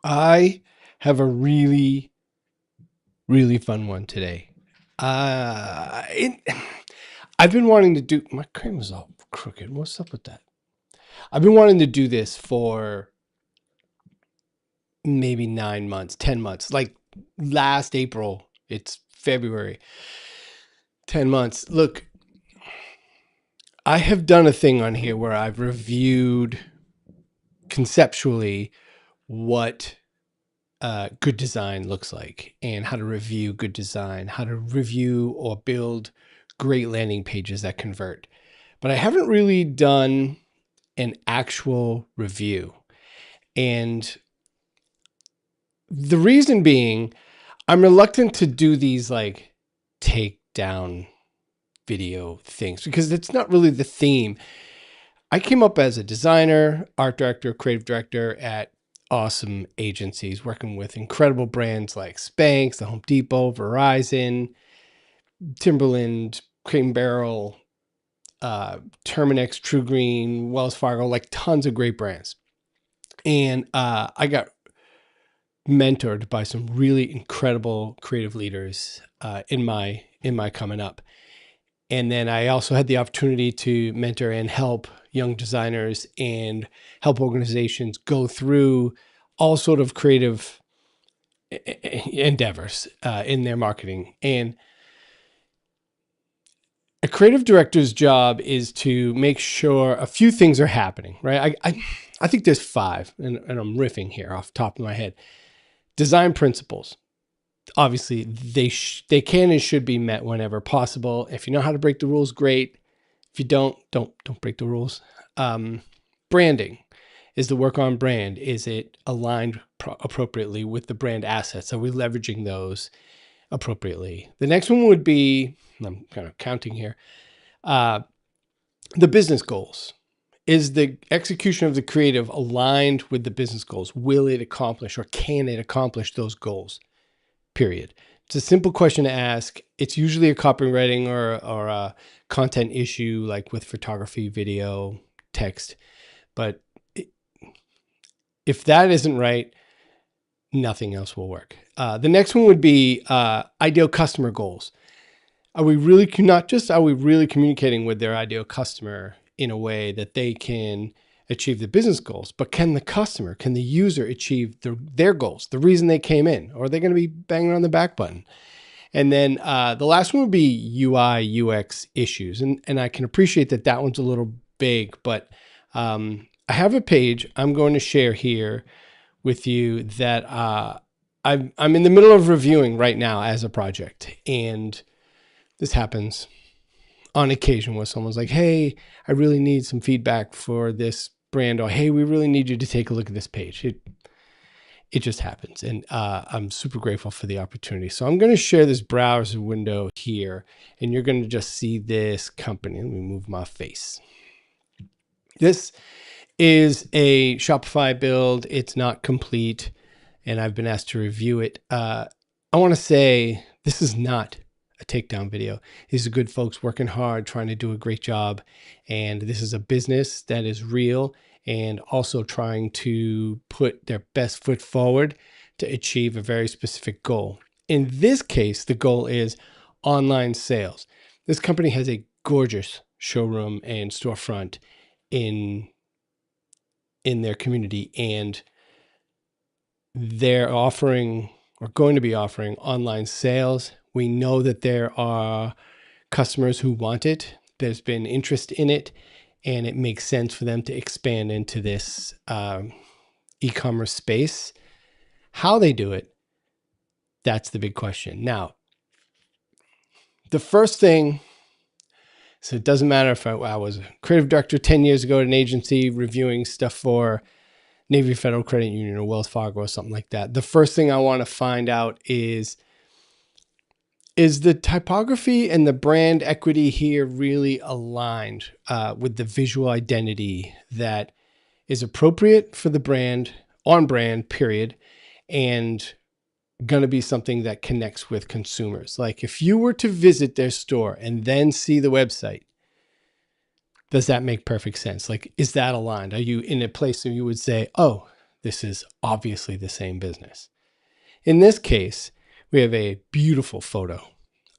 I have a really, really fun one today. Uh, it, I've been wanting to do, my cream is all crooked. What's up with that? I've been wanting to do this for maybe 9 months, 10 months. Like last April, it's February, 10 months. Look, I have done a thing on here where I've reviewed conceptually what good design looks like and how to review good design, how to review or build great landing pages that convert. But I haven't really done an actual review. And the reason being, I'm reluctant to do these like takedown video things because it's not really the theme. I came up as a designer, art director, creative director at awesome agencies, working with incredible brands like Spanx, the Home Depot, Verizon, Timberland, Crate and Barrel, Terminex, True Green, Wells Fargo, like tons of great brands. And I got mentored by some really incredible creative leaders in my coming up. And then I also had the opportunity to mentor and help young designers and help organizations go through all sort of creative endeavors in their marketing. And a creative director's job is to make sure a few things are happening, right? I think there's five, and I'm riffing here off the top of my head. Design principles. Obviously, they can and should be met whenever possible. If you know how to break the rules, great. If you don't break the rules. Branding. Is the work on brand? Is it aligned appropriately with the brand assets? Are we leveraging those appropriately? The next one would be, I'm kind of counting here, the business goals. Is the execution of the creative aligned with the business goals? Will it accomplish or can it accomplish those goals? Period. It's a simple question to ask. It's usually a copywriting or a content issue, like with photography, video, text. But if that isn't right, nothing else will work. The next one would be ideal customer goals. Are we really communicating with their ideal customer in a way that they can achieve the business goals, but can the user achieve their goals, the reason they came in, or are they going to be banging on the back button? And then the last one would be UI, UX issues. And I can appreciate that one's a little big, but I have a page I'm going to share here with you that I'm in the middle of reviewing right now as a project. And this happens on occasion where someone's like, hey, I really need some feedback for this brand, or hey, we really need you to take a look at this page. It just happens. And I'm super grateful for the opportunity. So I'm going to share this browser window here, and you're going to just see this company. Let me move my face. This is a Shopify build. It's not complete, and I've been asked to review it. I want to say this is not a takedown video. These are good folks working hard, trying to do a great job. And this is a business that is real and also trying to put their best foot forward to achieve a very specific goal. In this case, the goal is online sales. This company has a gorgeous showroom and storefront in their community, and they're offering or going to be offering online sales. We know that there are customers who want it. There's been interest in it, and it makes sense for them to expand into this e-commerce space. How they do it, that's the big question. Now, the first thing, so it doesn't matter if I was a creative director 10 years ago at an agency reviewing stuff for Navy Federal Credit Union or Wells Fargo or something like that. The first thing I want to find out is the typography and the brand equity here really aligned with the visual identity that is appropriate for the brand, on brand, period, and going to be something that connects with consumers. Like if you were to visit their store and then see the website, does that make perfect sense? Like, is that aligned? Are you in a place where you would say, oh, this is obviously the same business. In this case, we have a beautiful photo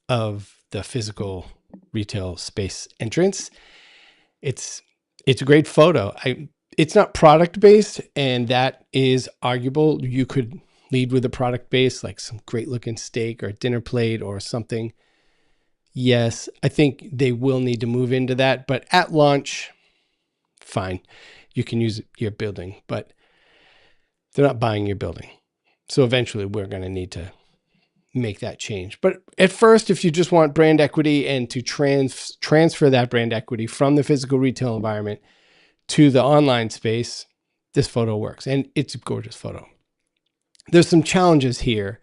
of the physical retail space entrance. It's a great photo. It's not product based, and that is arguable. You could lead with a product base, like some great looking steak or a dinner plate or something. Yes, I think they will need to move into that, but at launch, fine. You can use your building, but they're not buying your building. So eventually we're going to need to make that change. But at first, if you just want brand equity and to transfer that brand equity from the physical retail environment to the online space, this photo works. And it's a gorgeous photo. There's some challenges here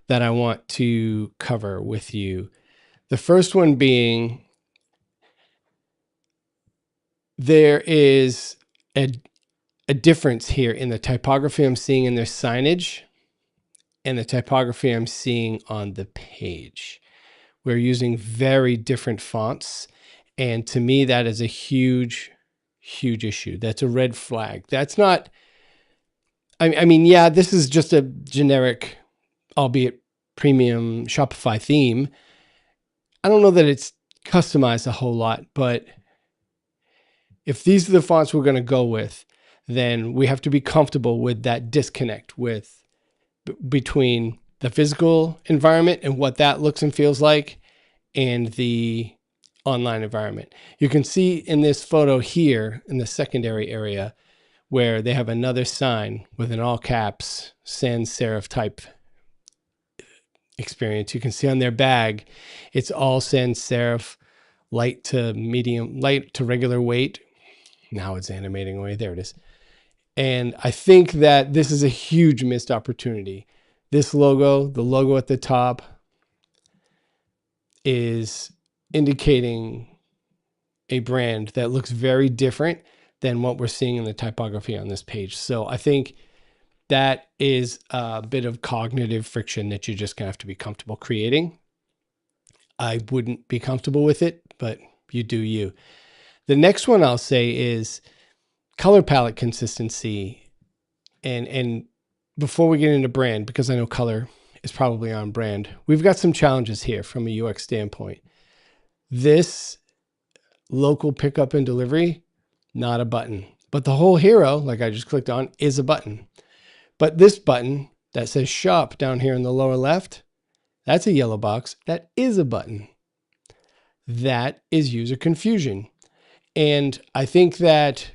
that I want to cover with you. The first one being, there is a difference here in the typography I'm seeing in their signage and the typography I'm seeing on the page. We're using very different fonts. And to me, that is a huge, huge issue. That's a red flag. That's not, I mean, yeah, this is just a generic, albeit premium Shopify theme. I don't know that it's customized a whole lot, but if these are the fonts we're going to go with, then we have to be comfortable with that disconnect between the physical environment and what that looks and feels like and the online environment. You can see in this photo here in the secondary area where they have another sign with an all caps sans serif type experience. You can see on their bag, it's all sans serif, light to medium, light to regular weight. Now it's animating away. There it is. And I think that this is a huge missed opportunity. This logo, the logo at the top, is indicating a brand that looks very different than what we're seeing in the typography on this page. So I think that is a bit of cognitive friction that you're just gonna have to be comfortable creating. I wouldn't be comfortable with it, but you do you. The next one I'll say is color palette consistency. And before we get into brand, because I know color is probably on brand, we've got some challenges here from a UX standpoint. This local pickup and delivery, not a button. But the whole hero, like I just clicked on, is a button. But this button that says shop down here in the lower left, that's a yellow box. That is a button. That is user confusion. And I think that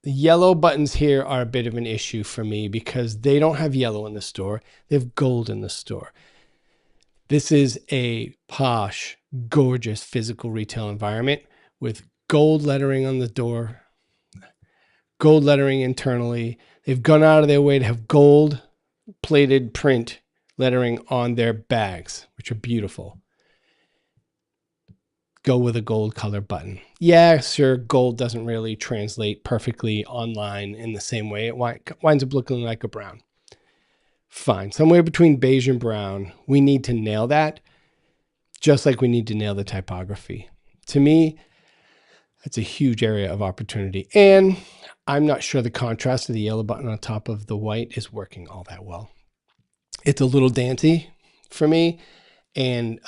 the yellow buttons here are a bit of an issue for me because they don't have yellow in the store. They have gold in the store. This is a posh, gorgeous physical retail environment with gold lettering on the door, gold lettering internally. They've gone out of their way to have gold plated print lettering on their bags, which are beautiful. Go with a gold color button. Yeah, sure, gold doesn't really translate perfectly online in the same way. It winds up looking like a brown. Fine, somewhere between beige and brown. We need to nail that, just like we need to nail the typography. To me, that's a huge area of opportunity. And I'm not sure the contrast of the yellow button on top of the white is working all that well. It's a little dancey for me. And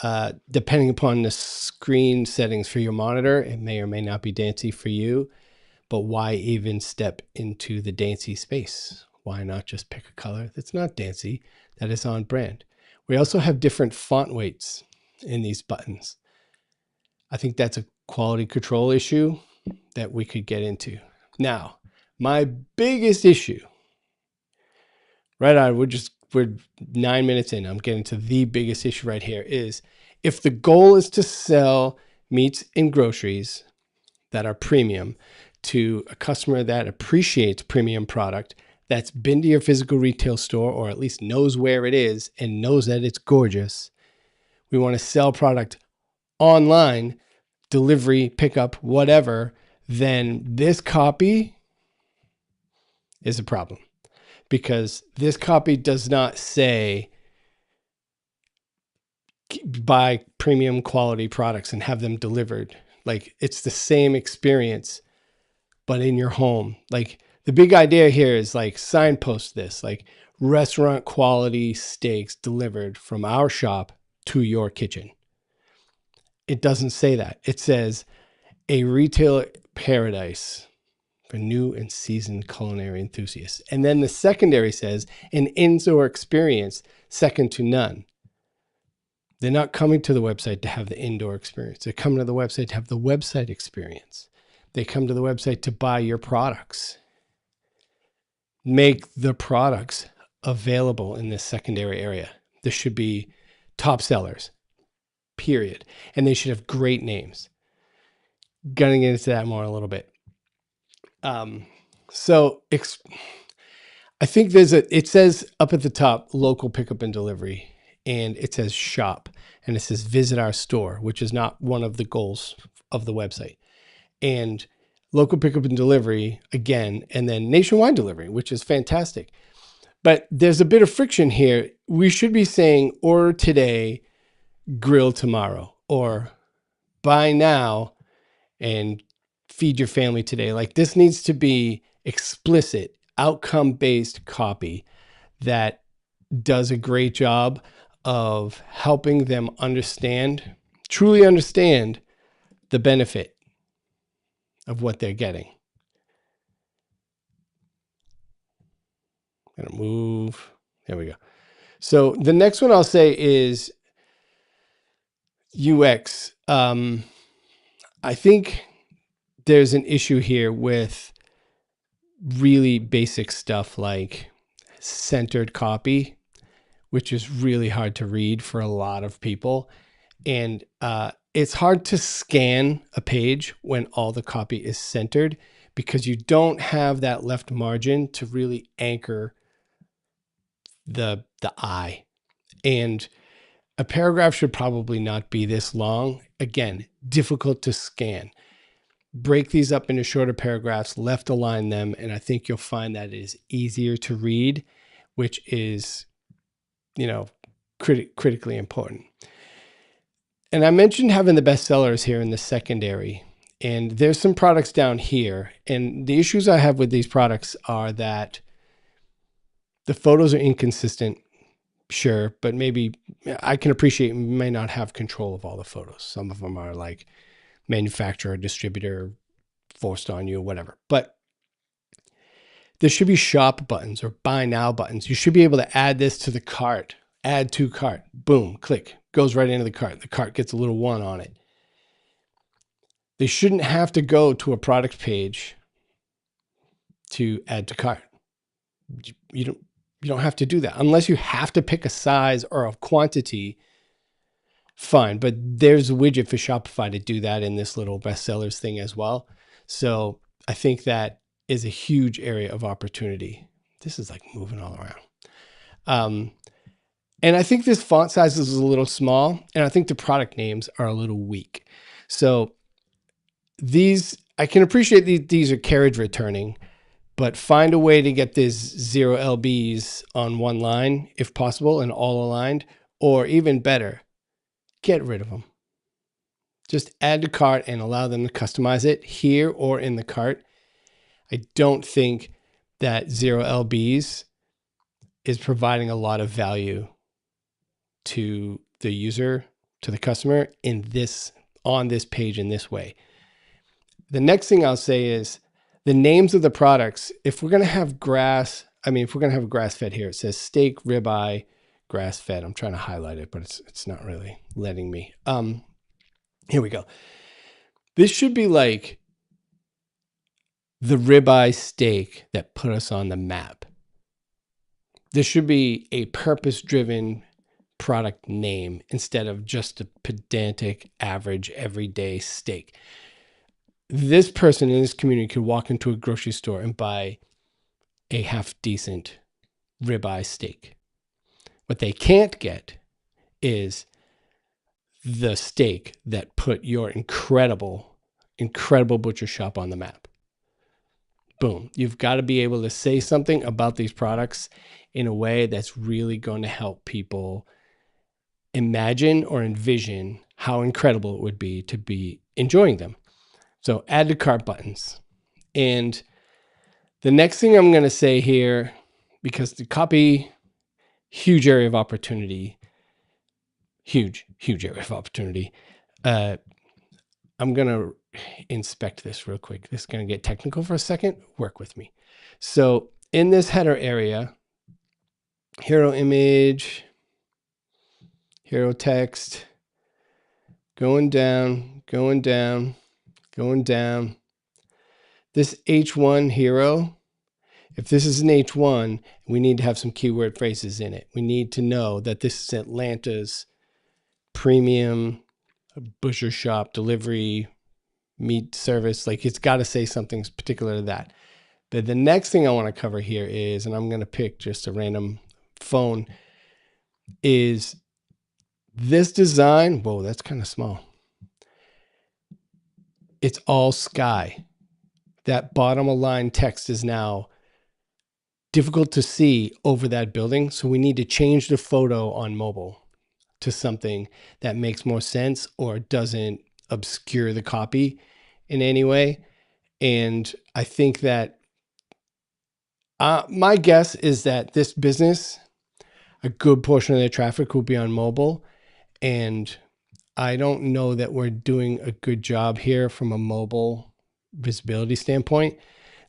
depending upon the screen settings for your monitor, it may or may not be dancey for you. But why even step into the dancey space? Why not just pick a color that's not dancey, that is on brand? We also have different font weights in these buttons. I think that's a quality control issue that we could get into. Now, my biggest issue, right on, we're 9 minutes in, I'm getting to the biggest issue right here, is if the goal is to sell meats and groceries that are premium to a customer that appreciates premium product, that's been to your physical retail store or at least knows where it is and knows that it's gorgeous, we want to sell product online, delivery, pickup, whatever, then this copy is a problem. Because this copy does not say buy premium quality products and have them delivered. Like, it's the same experience, but in your home. Like, The big idea here is like signpost this, like restaurant quality steaks delivered from our shop to your kitchen. It doesn't say that. It says a retail paradise for new and seasoned culinary enthusiasts. And then the secondary says an in-store experience second to none. They're not coming to the website to have the indoor experience. They're coming to the website to have the website experience. They come to the website to buy your products. Make the products available in this secondary area. There should be top sellers, period. And they should have great names. Gonna get into that more in a little bit. I think it says up at the top, local pickup and delivery, and it says shop, and it says visit our store, which is not one of the goals of the website. And local pickup and delivery again, and then nationwide delivery, which is fantastic. But there's a bit of friction here. We should be saying order today, grill tomorrow, or buy now and feed your family today. Like, this needs to be explicit, outcome-based copy that does a great job of helping them truly understand the benefit of what they're getting. I'm gonna move. There we go. So the next one I'll say is UX. I think there's an issue here with really basic stuff like centered copy, which is really hard to read for a lot of people. And it's hard to scan a page when all the copy is centered because you don't have that left margin to really anchor the eye. And a paragraph should probably not be this long. Again, difficult to scan. Break these up into shorter paragraphs, left align them, and I think you'll find that it is easier to read, which is, critically important. And I mentioned having the best sellers here in the secondary, and there's some products down here. And the issues I have with these products are that the photos are inconsistent, sure, but maybe I can appreciate you may not have control of all the photos. Some of them are like manufacturer, distributor, forced on you, whatever. But there should be shop buttons or buy now buttons. You should be able to add this to the cart, add to cart, boom, click, goes right into the cart. The cart gets a little one on it. They shouldn't have to go to a product page to add to cart. You don't have to do that unless you have to pick a size or a quantity. Fine, but there's a widget for Shopify to do that in this little bestsellers thing as well. So I think that is a huge area of opportunity. This is like moving all around. And I think this font size is a little small, and I think the product names are a little weak. So I can appreciate these are carriage returning, but find a way to get these 0 LBs on one line if possible and all aligned, or even better, get rid of them. Just add to cart and allow them to customize it here or in the cart. I don't think that 0 LBs is providing a lot of value to the user, to the customer on this page in this way. The next thing I'll say is the names of the products. If we're going to have grass-fed here, it says steak, ribeye, grass-fed. I'm trying to highlight it, but it's not really letting me. Here we go. This should be like the ribeye steak that put us on the map. This should be a purpose-driven product name instead of just a pedantic, average, everyday steak. This person in this community could walk into a grocery store and buy a half-decent ribeye steak. What they can't get is the steak that put your incredible butcher shop on the map. Boom. You've got to be able to say something about these products in a way that's really going to help people imagine or envision how incredible it would be to be enjoying them. So add to cart buttons. And The next thing I'm going to say here, because the copy, huge area of opportunity, huge area of opportunity. I'm going to inspect this real quick. This is going to get technical for a second. Work with me. So in this header area, hero image, hero text, going down. This H1 hero, if this is an H1, we need to have some keyword phrases in it. We need to know that this is Atlanta's premium butcher shop delivery meat service. Like, it's got to say something particular to that. But the next thing I want to cover here is, and I'm going to pick just a random phone, is this design. Whoa, that's kind of small. It's all sky. That bottom aligned text is now difficult to see over that building. So we need to change the photo on mobile to something that makes more sense or doesn't obscure the copy in any way. And I think that my guess is that this business, a good portion of their traffic will be on mobile. And I don't know that we're doing a good job here from a mobile visibility standpoint.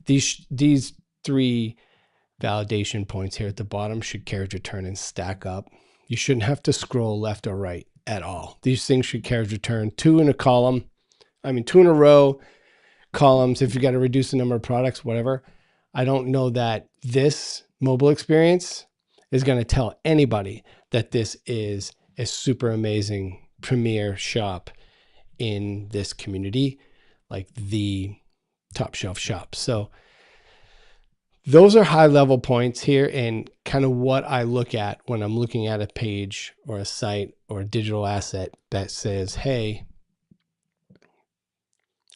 These three validation points here at the bottom should carriage return and stack up. You shouldn't have to scroll left or right at all. These things should carriage return, 2 in a column. 2 in a row, columns. If you got to reduce the number of products, whatever. I don't know that this mobile experience is going to tell anybody that this is a super amazing premier shop in this community, like the top shelf shop. So those are high level points here, and kind of what I look at when I'm looking at a page or a site or a digital asset that says, hey,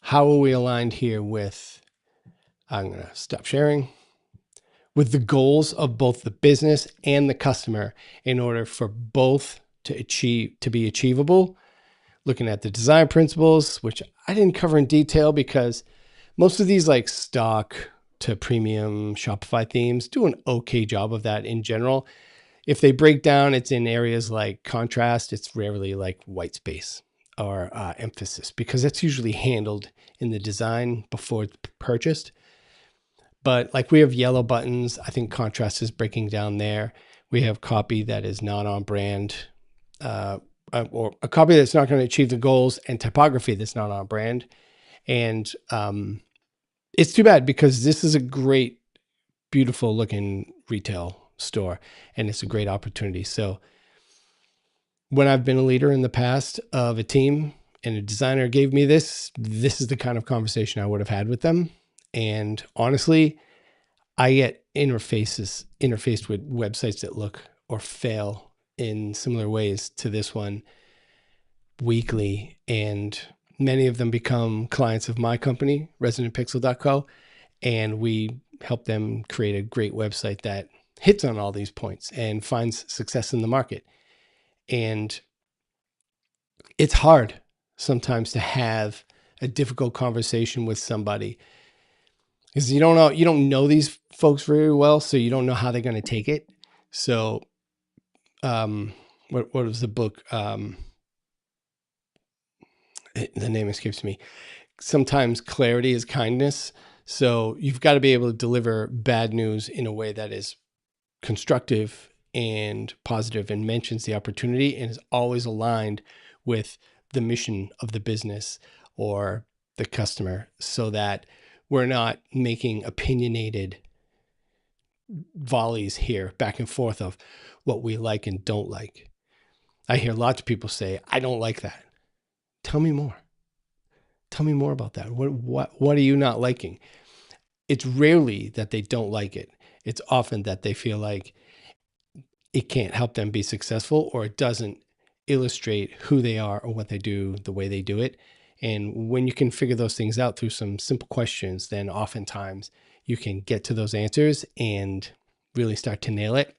how are we aligned here with, I'm going to stop sharing, with the goals of both the business and the customer in order for both to be achievable. Looking at the design principles, which I didn't cover in detail because most of these like stock to premium Shopify themes do an okay job of that in general. If they break down, it's in areas like contrast. It's rarely like white space or emphasis, because that's usually handled in the design before it's purchased. But like we have yellow buttons. I think contrast is breaking down there. We have copy that is not on brand, or a copy that's not going to achieve the goals, and typography that's not on brand. And it's too bad, because this is a great, beautiful looking retail store, and it's a great opportunity. So when I've been a leader in the past of a team and a designer gave me this is the kind of conversation I would have had with them. And honestly, I get interfaced with websites that look or fail in similar ways to this one weekly. And many of them become clients of my company, resonantpixel.co. And we help them create a great website that hits on all these points and finds success in the market. And it's hard sometimes to have a difficult conversation with somebody, because you don't know these folks very well, so you don't know how they're going to take it. So what was the book? The name escapes me. Sometimes clarity is kindness. So you've got to be able to deliver bad news in a way that is constructive and positive and mentions the opportunity and is always aligned with the mission of the business or the customer, so that we're not making opinionated volleys here back and forth of what we like and don't like. I hear lots of people say, I don't like that. Tell me more. Tell me more about that. What are you not liking? It's rarely that they don't like it. It's often that they feel like it can't help them be successful, or it doesn't illustrate who they are or what they do the way they do it. And when you can figure those things out through some simple questions, then oftentimes you can get to those answers and really start to nail it,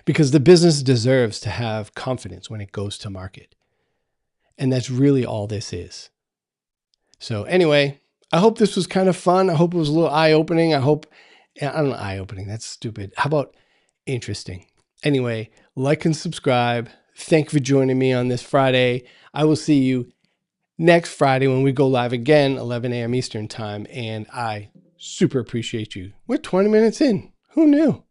because the business deserves to have confidence when it goes to market. And that's really all this is. So anyway, I hope this was kind of fun. I hope it was a little eye-opening. I don't know, eye-opening, that's stupid. How about interesting? Anyway, like and subscribe. Thank you for joining me on this Friday. I will see you next Friday when we go live again, 11 a.m. Eastern time. And I super appreciate you. We're 20 minutes in. Who knew?